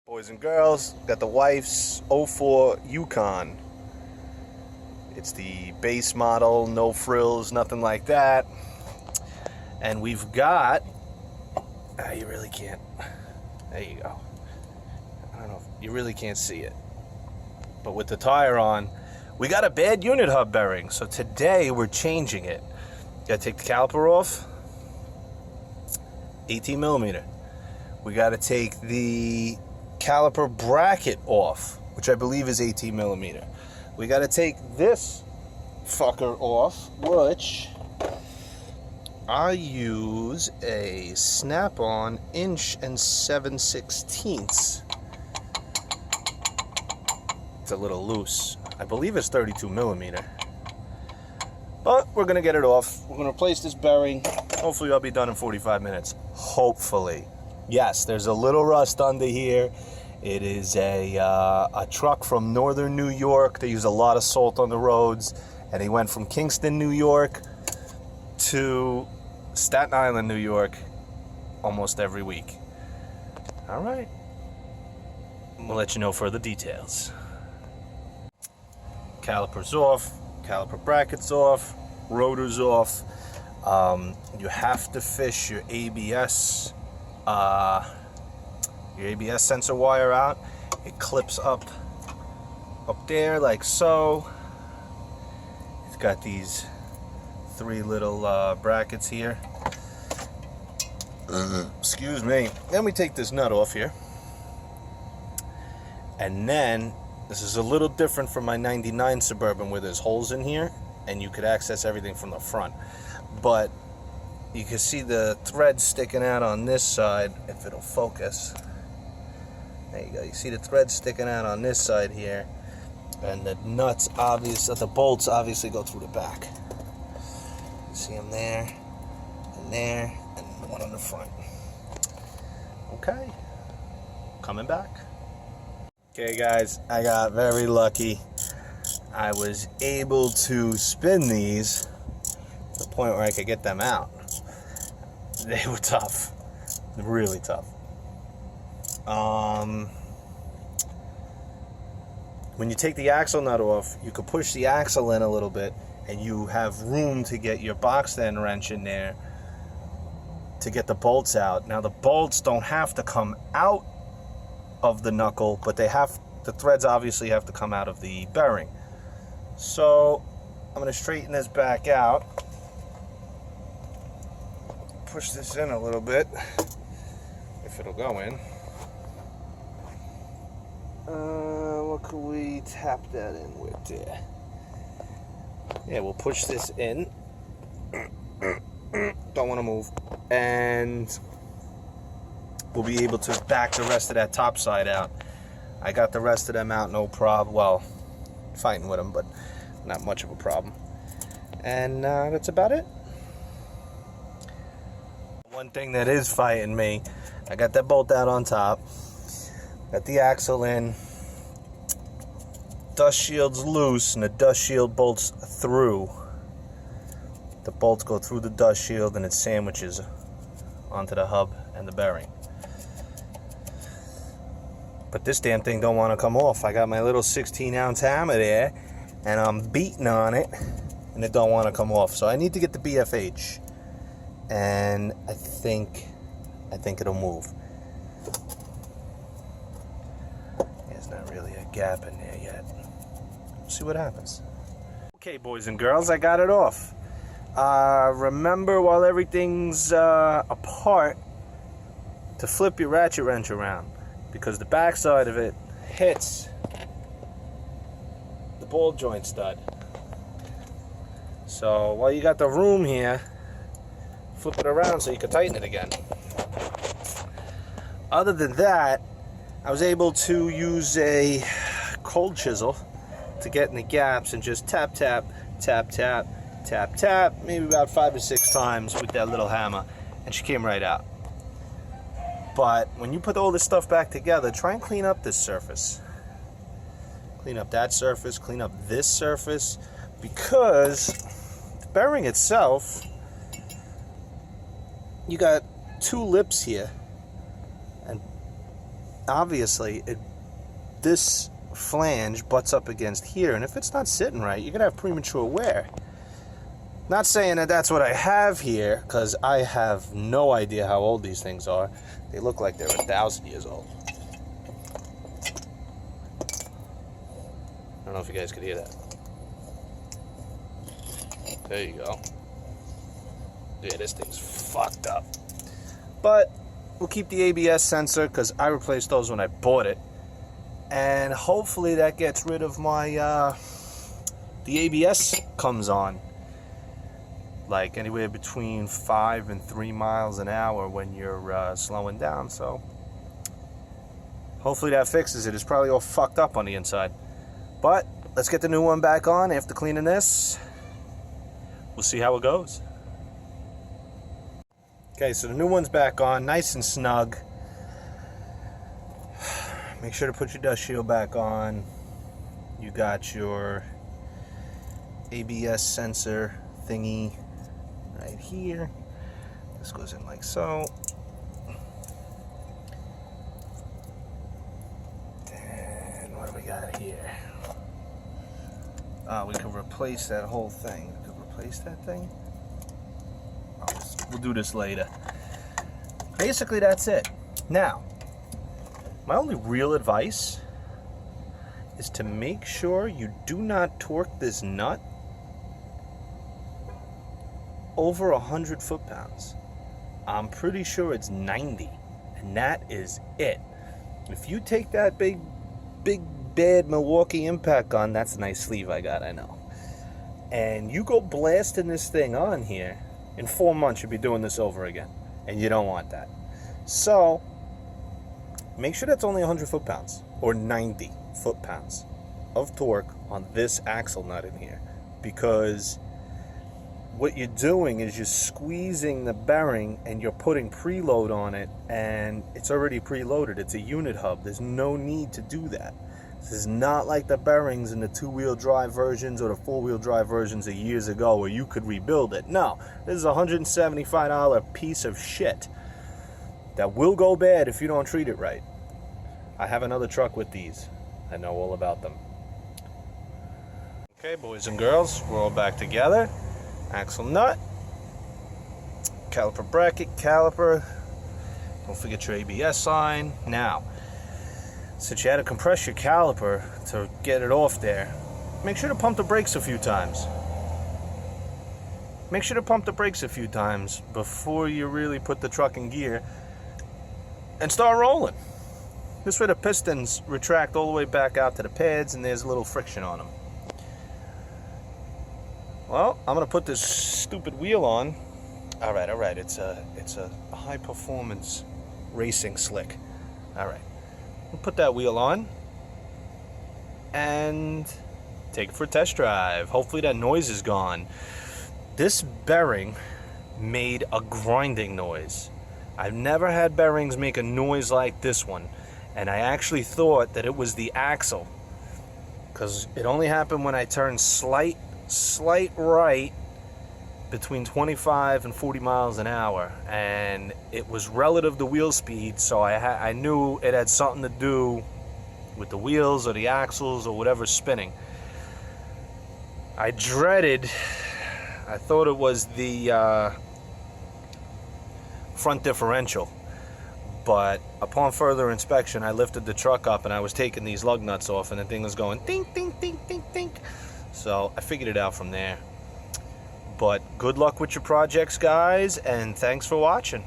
Boys and girls, got the wife's '04 Yukon. It's the base model, no frills, nothing like that. And we've got, you really can't, there you go. I don't know, you really can't see it. But with the tire on, we got a bad unit hub bearing. So today we're changing it. Gotta take the caliper off, 18 millimeter. We gotta take the caliper bracket off, which I believe is 18 millimeter. We got to take this fucker off, which I use a snap-on 1 7/16". It's a little loose. I believe it's 32 millimeter. But we're gonna get it off. We're gonna replace this bearing. Hopefully I'll be done in 45 minutes. Hopefully. Yes, there's a little rust under here. It is a truck from northern New York. They use a lot of salt on the roads. And he went from Kingston, New York to Staten Island, New York almost every week. All right. We'll let you know further details. Calipers off. Caliper brackets off. Rotors off. You have to fish your ABS sensor wire out. It clips up there like so. It's got these 3 little brackets here. Excuse me. Then we take this nut off here. And then, this is a little different from my 99 Suburban where there's holes in here and you could access everything from the front. But you can see the thread sticking out on this side, if it'll focus. There you go. You see the thread sticking out on this side here, and the nuts, the bolts obviously go through the back. You see them there, and one on the front. Okay, coming back. Okay, guys, I got very lucky. I was able to spin these to the point where I could get them out. They were tough, really tough. When you take the axle nut off, you can push the axle in a little bit and you have room to get your box end wrench in there to get the bolts out. Now the bolts don't have to come out of the knuckle, but the threads obviously have to come out of the bearing. So I'm going to straighten this back out. Push this in a little bit, if it'll go in. What can we tap that in with there? Yeah, we'll push this in. Don't want to move. And we'll be able to back the rest of that top side out. I got the rest of them out, no problem. Well, fighting with them, but not much of a problem. And that's about it. One thing that is fighting me, I got that bolt out on top, got the axle in, dust shield's loose, and the dust shield bolts through. The bolts go through the dust shield and it sandwiches onto the hub and the bearing. But this damn thing don't want to come off. I got my little 16-ounce hammer there, and I'm beating on it, and it don't want to come off. So I need to get the BFH. And I think it'll move. There's not really a gap in there yet. We'll see what happens. Okay, boys and girls, I got it off. Remember, while everything's apart, to flip your ratchet wrench around, because the back side of it hits the ball joint stud. So while you got the room here, flip it around so you can tighten it again. Other than that, I was able to use a cold chisel to get in the gaps and just tap, tap, tap, tap, tap, tap, maybe about 5 or 6 times with that little hammer, and she came right out. But when you put all this stuff back together, try and clean up this surface. Clean up that surface, clean up this surface, because the bearing itself, you got 2 lips here, and obviously, this flange butts up against here, and if it's not sitting right, you're gonna have premature wear. Not saying that that's what I have here, because I have no idea how old these things are. They look like they're 1,000 years old. I don't know if you guys could hear that. There you go. Yeah, this thing's fucked up. But we'll keep the ABS sensor, because I replaced those when I bought it. And hopefully that gets rid of my, the ABS comes on like anywhere between 5 and 3 miles an hour when you're slowing down. So hopefully that fixes it. It's probably all fucked up on the inside. But let's get the new one back on after cleaning this. We'll see how it goes. Okay, so the new one's back on, nice and snug. Make sure to put your dust shield back on. You got your ABS sensor thingy right here. This goes in like so. And what do we got here? We can replace that whole thing. We can replace that thing. We'll do this later. Basically, that's it. Now, my only real advice is to make sure you do not torque this nut over 100 foot-pounds. I'm pretty sure it's 90, and that is it. If you take that big bad Milwaukee impact gun, that's a nice sleeve I got, I know, and you go blasting this thing on here, in 4 months you'll be doing this over again, and you don't want that. So make sure that's only 100 foot-pounds or 90 foot-pounds of torque on this axle nut in here, because what you're doing is you're squeezing the bearing and you're putting preload on it, and it's already preloaded. It's a unit hub. There's no need to do that. This is not like the bearings in the two-wheel drive versions or the four-wheel drive versions of years ago where you could rebuild it. No, this is a $175 piece of shit that will go bad if you don't treat it right. I have another truck with these. I know all about them. Okay, boys and girls, we're all back together. Axle nut, caliper bracket, caliper. Don't forget your ABS line. Now, since you had to compress your caliper to get it off there, make sure to pump the brakes a few times. Make sure to pump the brakes a few times before you really put the truck in gear and start rolling. This way the pistons retract all the way back out to the pads and there's a little friction on them. Well, I'm gonna put this stupid wheel on. All right. It's a high performance racing slick. All right. We'll put that wheel on and take it for a test drive. Hopefully that noise is gone. This bearing made a grinding noise. I've never had bearings make a noise like this one, and I actually thought that it was the axle, because it only happened when I turned slight right between 25 and 40 miles an hour, and it was relative to wheel speed, so I knew it had something to do with the wheels or the axles or whatever's spinning. I thought it was the front differential, but upon further inspection I lifted the truck up and I was taking these lug nuts off and the thing was going ding ding ding ding ding. So I figured it out from there. But good luck with your projects, guys, and thanks for watching.